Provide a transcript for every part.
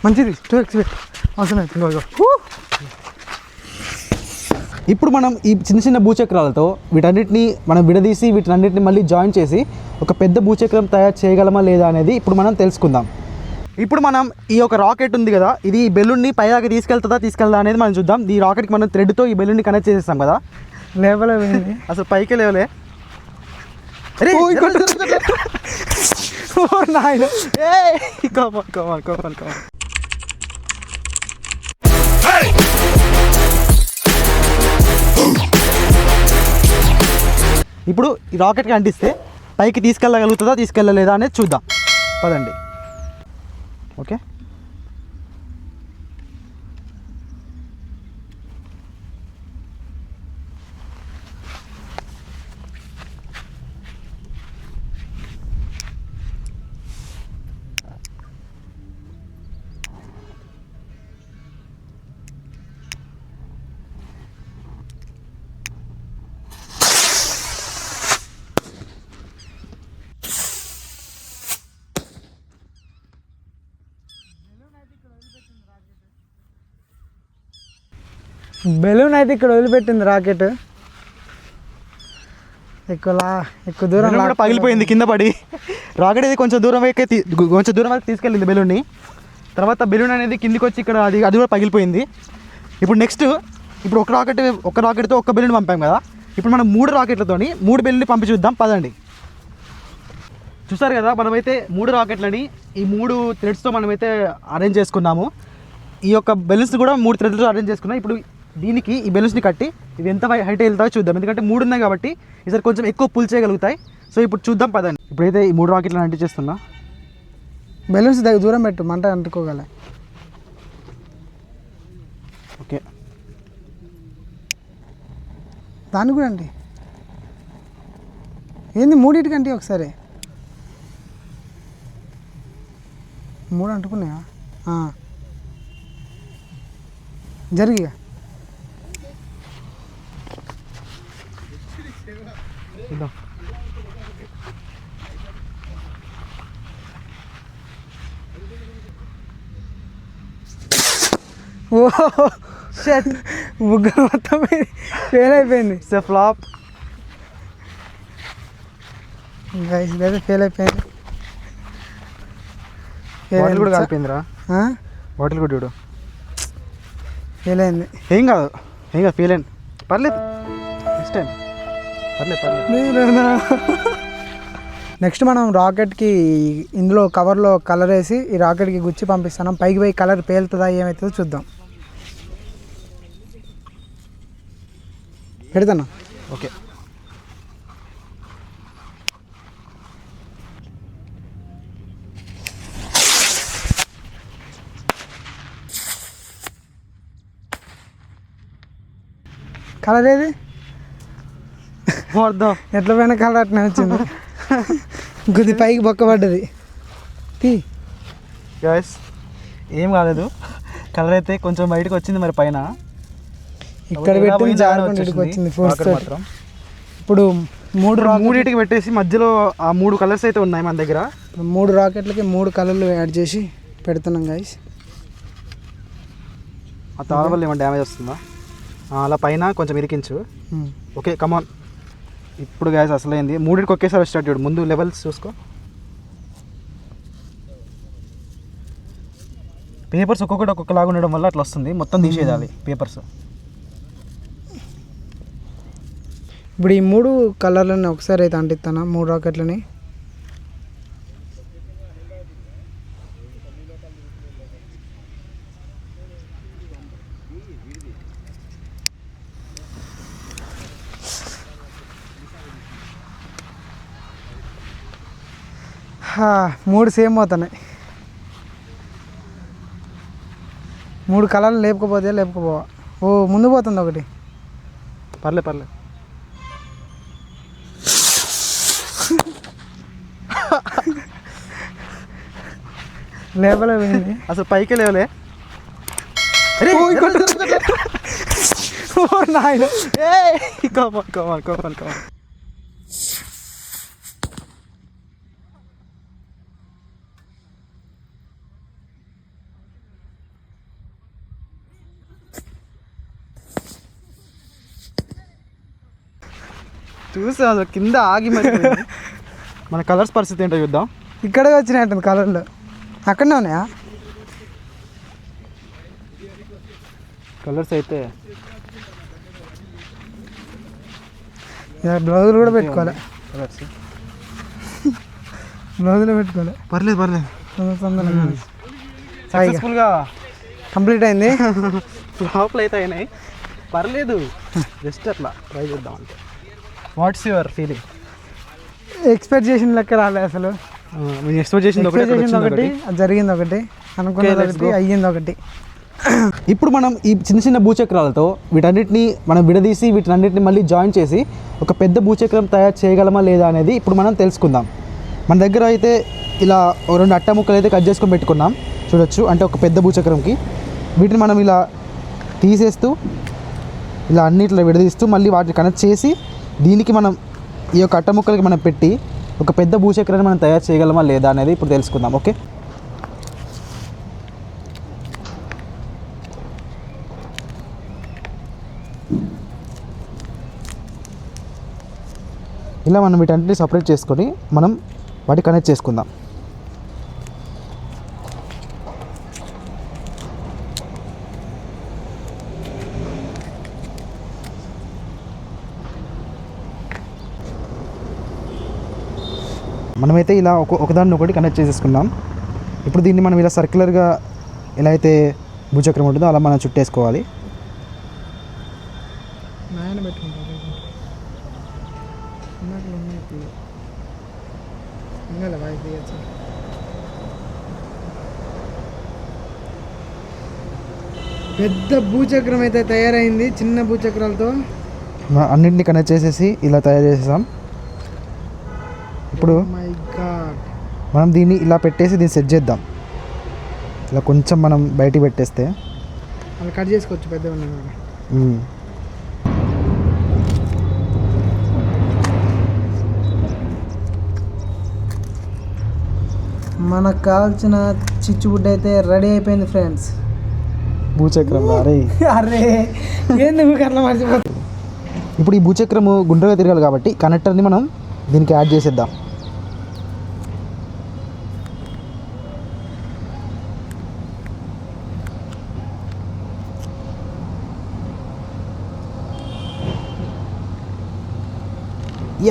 మంచిది 2x అవసరం అవుతుంది. ఇప్పుడు మనం ఈ చిన్న చిన్న భూచక్రాలతో వీటన్నిటిని మనం విడదీసి వీటన్నిటిని మళ్ళీ జాయిన్ చేసి ఒక పెద్ద భూచక్రం తయారు చేయగలమా లేదా అనేది ఇప్పుడు మనం తెలుసుకుందాం. ఇప్పుడు మనం ఈ యొక్క రాకెట్ ఉంది కదా, ఇది ఈ బెలూన్ని పైదాకా తీసుకెళ్దా అనేది మనం చూద్దాం. ఈ రాకెట్కి మనం థ్రెడ్తో ఈ బెలూన్ని కనెక్ట్ చేసేస్తాం కదా, లేవలే అసలు పైకే లేవలే. ఇప్పుడు ఈ రాకెట్కి అంటిస్తే పైకి తీసుకెళ్ళలేదా అనేది చూద్దాం పదండి. ఓకే, బెలూన్ అయితే ఇక్కడ వదిలిపెట్టింది రాకెట్. ఎక్కువ దూరం కూడా పగిలిపోయింది కింద పడి. రాకెట్ అయితే కొంచెం దూరం వరకు తీసుకెళ్ళింది బెలూన్ని. తర్వాత బెలూన్ అనేది కిందికి వచ్చి ఇక్కడ అది కూడా పగిలిపోయింది. ఇప్పుడు నెక్స్ట్ ఒక రాకెట్తో ఒక్క బెలూన్ పంపాం కదా, ఇప్పుడు మనం 3 రాకెట్లతోని 3 బెలూన్ని పంపి చూద్దాం పదండి. చూసారు కదా, మనమైతే 3 రాకెట్లని ఈ 3 థ్రెడ్స్తో మనమైతే అరేంజ్ చేసుకున్నాము. ఈ యొక్క బెలూన్స్ కూడా 3 థ్రెడ్స్తో అరేంజ్ చేసుకున్నాం. ఇప్పుడు దీనికి ఈ బెలూన్స్ని కట్టి ఇవి ఎంత హైట్ వెళ్తాయో చూద్దాం. ఎందుకంటే 3 ఉన్నాయి కాబట్టి ఈసారి కొంచెం ఎక్కువ పుల్ చేయగలుగుతాయి. సో ఇప్పుడు చూద్దాం పదండి. ఇప్పుడైతే ఈ 3 రాకెట్లను అంటించేస్తున్నా. బెలూన్స్ దగ్గర దూరం పెట్టు, మంట అంటుకోగల. ఓకే, దాన్ని కూడా అండి. ఏంది 3 ఒకసారి 3 అంటుకున్నాయా? జరిగిగా ఓ షట్, ముగ్గురు మొత్తం ఫెయిల్ అయిపోయింది. ఫ్లాప్ ఇదైతే ఫెయిల్ అయిపోయింది. బాటిల్ కూడా కాలిపోయిందిరా. బాటిల్ కూడా చూడు ఫెయిల్ అయింది. ఏం కాదు ఫెయిల్ అయింది, పర్లేదు. నెక్స్ట్ టైం పర్లేదు. నెక్స్ట్ మనం రాకెట్కి ఇందులో కవర్లో కలర్ వేసి ఈ రాకెట్కి గుచ్చి పంపిస్తున్నాం. పైకి పోయి కలర్ పేలుతుందా ఏమవుతుందో చూద్దాం. పెడతాను. ఓకే, కలర్ ఏది వద్దాం. ఎట్లా పోయినా కలర్ అట్నే వచ్చింది. గుది పైకి బొక్కబడ్డది. గాయ్స్ ఏం కాలేదు, కలర్ అయితే కొంచెం బయటకు వచ్చింది. మరి పైన ఇక్కడ పెట్టి జారుకుంటే వచ్చింది ఫోర్స్ మాత్రం. ఇప్పుడు 3 పెట్టేసి మధ్యలో ఆ 3 కలర్స్ అయితే ఉన్నాయి మన దగ్గర. 3 రాకెట్లకి 3 కలర్లు యాడ్ చేసి పెడుతున్నాం గాయ్స్. ఆ తాళ వల్ల ఏమైనా డ్యామేజ్ వస్తుందా? అలా పైన కొంచెం ఇరికించు. ఓకే, కమాన్. ఇప్పుడు గ్యాస్ అసలైంది. 3 ఒకేసారి స్టార్ట్ చేయడు. ముందు లెవెల్స్ చూసుకో. పేపర్స్ ఒక్కొక్కలాగా ఉండడం వల్ల అట్లా వస్తుంది. మొత్తం తీసేయాలి పేపర్స్. ఇప్పుడు ఈ 3 కలర్లని ఒకసారి అయితే అంటిస్తాను, 3 రాకెట్లని. మూడు సేమ్ పోతున్నాయి. 3 కలర్లు లేపుకపోవా. ఓ ముందు పోతుంది ఒకటి. పర్లే లేవలే పోయింది, అసలు పైకే లేవలే. చూసా అది కింద ఆగి మరి మన కలర్స్ పరిస్థితి ఏంటో చూద్దాం. ఇక్కడే వచ్చినాయంటుంది కలర్లు. అక్కడనే ఉన్నాయా కలర్స్ అయితే? బ్లౌజులు కూడా పెట్టుకోవాలి. కలర్స్ బ్లౌజులు పెట్టుకోవాలి. పర్లేదు సక్సెస్ఫుల్గా కంప్లీట్ అయింది. ఫ్లాప్లు అయితే అయినాయి, పర్లేదు. జస్ట్ అట్లా ట్రై చేద్దాం అంటే. What's your feeling? ఎక్స్పెక్ట్ చేసిన లెక్క రాలేదు అసలు. ఎక్స్పెక్ట్ చేసింది ఒకటి, జరిగింది ఒకటి, అనుకున్నది ఒకటి, అయ్యింది ఒకటి. ఇప్పుడు మనం ఈ చిన్న చిన్న భూచక్రాలతో వీటన్నిటిని మనం విడదీసి వీటన్నిటిని మళ్ళీ జాయిన్ చేసి ఒక పెద్ద భూచక్రం తయారు చేయగలమా లేదా అనేది ఇప్పుడు మనం తెలుసుకుందాం. మన దగ్గర అయితే ఇలా 2 అట్ట ముక్కలు అయితే కట్ చేసుకొని పెట్టుకున్నాం చూడొచ్చు. అంటే ఒక పెద్ద భూచక్రంకి వీటిని మనం ఇలా తీసేస్తూ ఇలా అన్నిట్లో విడదీస్తూ మళ్ళీ వాటిని కనెక్ట్ చేసి దీనికి మనం ఈ యొక్క అట్ట ముక్కలకి మనం పెట్టి ఒక పెద్ద భూచక్రాన్ని మనం తయారు చేయగలమా లేదా అనేది ఇప్పుడు తెలుసుకుందాం. ఓకే, ఇలా మనం వీటన్నిటిని సపరేట్ చేసుకొని మనం వాటి కనెక్ట్ చేసుకుందాం. మనమైతే ఇలా ఒకదాన్ని ఒకటి కనెక్ట్ చేసేసుకున్నాం. ఇప్పుడు దీన్ని మనం ఇలా సర్క్యులర్గా ఎలా అయితే భూచక్రం ఉంటుందో అలా మనం చుట్టేసుకోవాలి. పెద్ద భూచక్రం అయితే తయారైంది. చిన్న భూచక్రాలతో అన్నింటినీ కనెక్ట్ చేసేసి ఇలా తయారు చేసేసాం. ఇప్పుడు మనం దీన్ని ఇలా పెట్టేసి దీన్ని సెట్ చేద్దాం. ఇలా కొంచెం మనం బయటికి పెట్టేస్తే అలా కట్ చేసుకోవచ్చు పెద్దగా ఉన్నాయి. మనకు కావాల్సిన చిచ్చుబుడ్డ అయితే రెడీ అయిపోయింది ఫ్రెండ్స్. భూచక్రం అరే ఎందుకు అట్లా మర్చిపోతుంది. ఇప్పుడు ఈ భూచక్రము గుండ్రగా తిరగాలి కాబట్టి కనెక్టర్ని మనం దీనికి యాడ్ చేసేద్దాం.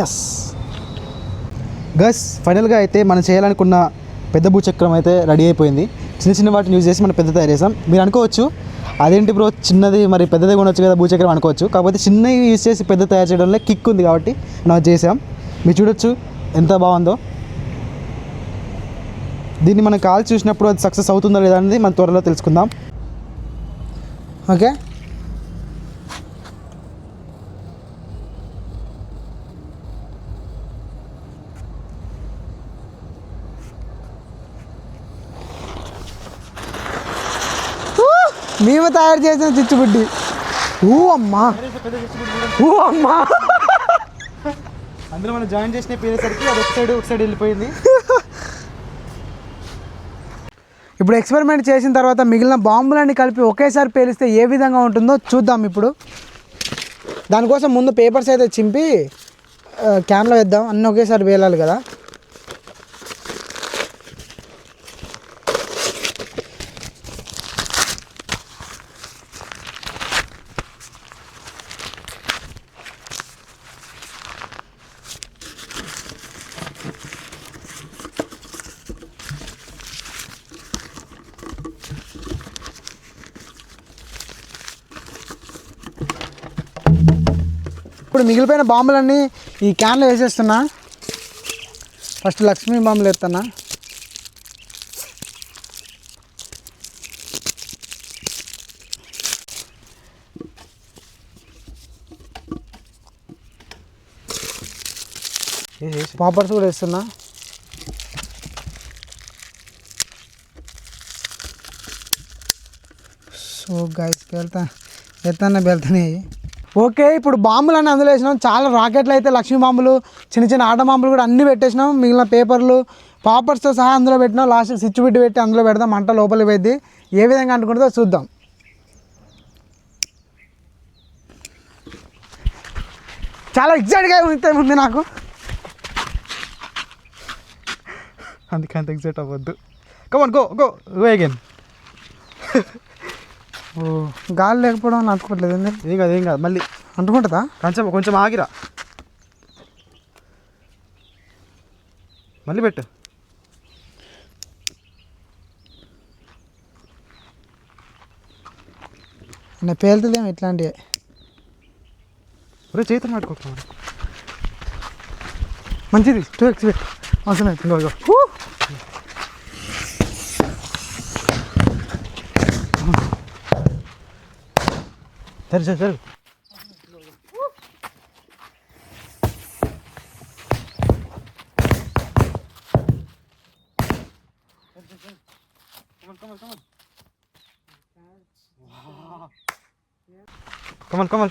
ఎస్ గస్, ఫైనల్గా అయితే మనం చేయాలనుకున్న పెద్ద భూచక్రం అయితే రెడీ అయిపోయింది. చిన్న చిన్న వాటిని యూజ్ చేసి మనం పెద్ద తయారు చేసాం. మీరు అనుకోవచ్చు అదేంటి బ్రో చిన్నది మరి పెద్దది కొనవచ్చు కదా భూచక్రం అనుకోవచ్చు. కాకపోతే చిన్నవి యూజ్ చేసి పెద్ద తయారు చేయడంలో కిక్ ఉంది కాబట్టి మనం చేసాం. మీరు చూడొచ్చు ఎంత బాగుందో. దీన్ని మనం కాల్ చూసినప్పుడు అది సక్సెస్ అవుతుందో లేదా అనేది మనం త్వరలో తెలుసుకుందాం. ఓకే, మేము తయారు చేసిన చిచ్చుబుడ్డి. అమ్మా అందులో మనం జాయిన్ చేసిన పేరేసరికి అది ఒక సైడ్ వెళ్ళిపోయింది. ఇప్పుడు ఎక్స్పెరిమెంట్ చేసిన తర్వాత మిగిలిన బాంబులన్నీ కలిపి ఒకేసారి పేలిస్తే ఏ విధంగా ఉంటుందో చూద్దాం. ఇప్పుడు దానికోసం ముందు పేపర్స్ అయితే చింపి క్యాన్లో వేద్దాం. అన్నీ ఒకేసారి పేలాలి కదా. ఇప్పుడు మిగిలిపోయిన బాంబులన్నీ ఈ క్యాన్లో వేసేస్తున్నా. ఫస్ట్ లక్ష్మీ బాంబులు వేస్తున్నా. పాపర్స్ కూడా వేస్తున్నా. సో గైస్ వెళ్తానే. ఓకే, ఇప్పుడు బాంబులన్నీ అందులో వేసినాం. చాలా రాకెట్లు అయితే లక్ష్మీ బాంబులు, చిన్న చిన్న ఆట బాంబులు కూడా అన్నీ పెట్టేసినాం. మిగిలిన పేపర్లు పాపర్స్తో సహా అందులో పెట్టినాం. లాస్ట్ స్విచ్ బిడ్డ పెట్టి అందులో పెడదాం. మంట లోపలికి పోయింది. ఏ విధంగా అనుకుంటుందో చూద్దాం. చాలా ఎగ్జైట్గా ఉంది నాకు. అందుకే అంత ఎగ్జైట్ అవ్వద్దు. Come on go go go again. ఓ గాలి లేకపోవడం అనుకోవట్లేదు. ఏం కాదు మళ్ళీ అంటుకుంటుందా? కొంచెం ఆగిరా, మళ్ళీ పెట్టు. నేను పేలుతుందేమో ఇట్లాంటివి. ఒరే చేతులు పట్టుకోక మంచిది 2x అవసరం. ఇగో సరే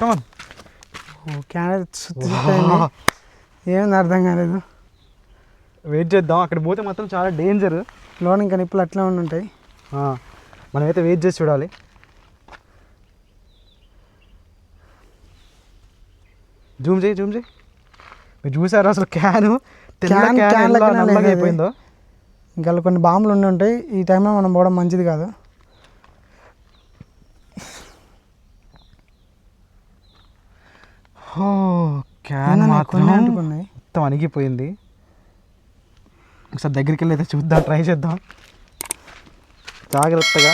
కమన్. ఓ క్యారెట్ ఏమైంది అర్థం కాలేదు. వెయిట్ చేద్దాం. అక్కడ పోతే మాత్రం చాలా డేంజర్. లోన్ ఇంకా నిప్పులు అట్లా ఉంటాయి. మనమైతే వెయిట్ చేసి చూడాలి. జూమ్ చేయి. మీరు చూసారు అసలు క్యాన్ నల్లగా అయిపోయిందో. ఇంకా కొన్ని బాంబులు ఉండి ఉంటాయి. ఈ టైంలో మనం పోవడం మంచిది కాదు. క్యాన్ మాత్రం మొత్తం అణిగిపోయింది. ఒకసారి దగ్గరికి వెళ్ళి అయితే చూద్దాం, ట్రై చేద్దాం జాగ్రత్తగా.